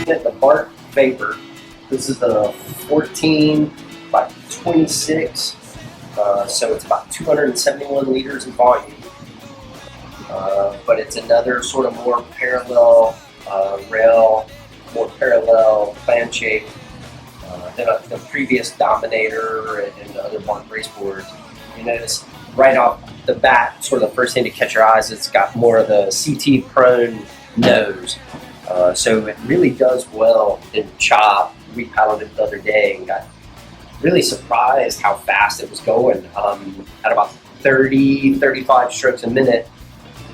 looking at the Bark Vapor. This is the 14 by 26, so it's about 271 liters in volume. But it's another sort of more parallel rail, more parallel fan shape than the previous Dominator and the other Bark race boards. You notice right off the bat, sort of the first thing to catch your eyes, it's got more of the CT prone nose. So it really does well in chop. We paddled it the other day and got really surprised how fast it was going. At about 30-35 strokes a minute,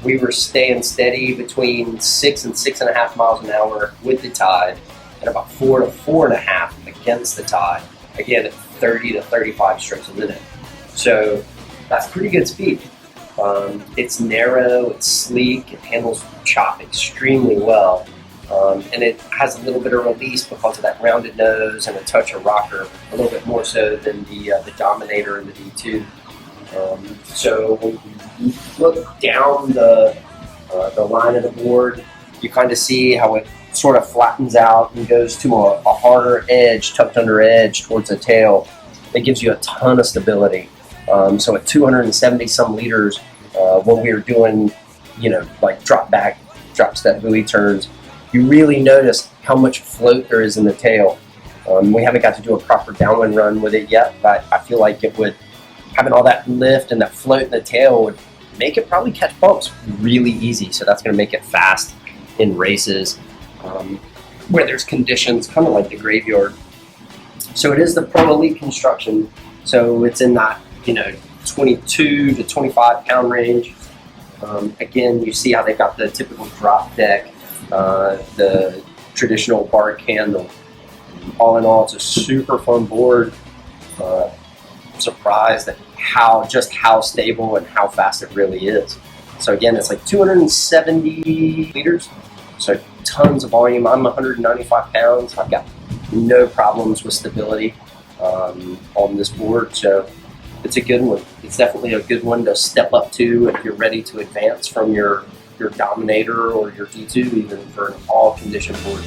we were staying steady between 6 and 6.5 miles an hour with the tide, and about 4 to 4.5 against the tide. Again, at 30 to 35 strokes a minute. So that's pretty good speed. It's narrow, it's sleek, it handles chop extremely well. And it has a little bit of release because of that rounded nose and a touch of rocker, a little bit more so than the Dominator and the D2. So when you look down the line of the board, you kind of see how it sort of flattens out and goes to a harder edge, tucked under edge towards the tail. It gives you a ton of stability. So at 270 some liters, when we were doing, like drop back, drop step buoy turns, you really notice how much float there is in the tail. We haven't got to do a proper downwind run with it yet, but I feel like it would, having all that lift and that float in the tail would make it probably catch bumps really easy. So that's going to make it fast in races where there's conditions kind of like the graveyard. So it is the Pro Elite construction. So it's in that 22 to 25 pound range. Again, you see how they've got the typical drop deck, the traditional bark handle. All in all, it's a super fun board. Surprised at how stable and how fast it really is. So again, it's like 270 liters, so tons of volume. I'm 195 pounds. I've got no problems with stability on this board, so it's a good one. It's definitely a good one to step up to if you're ready to advance from your Dominator or your D2 even for an all condition board.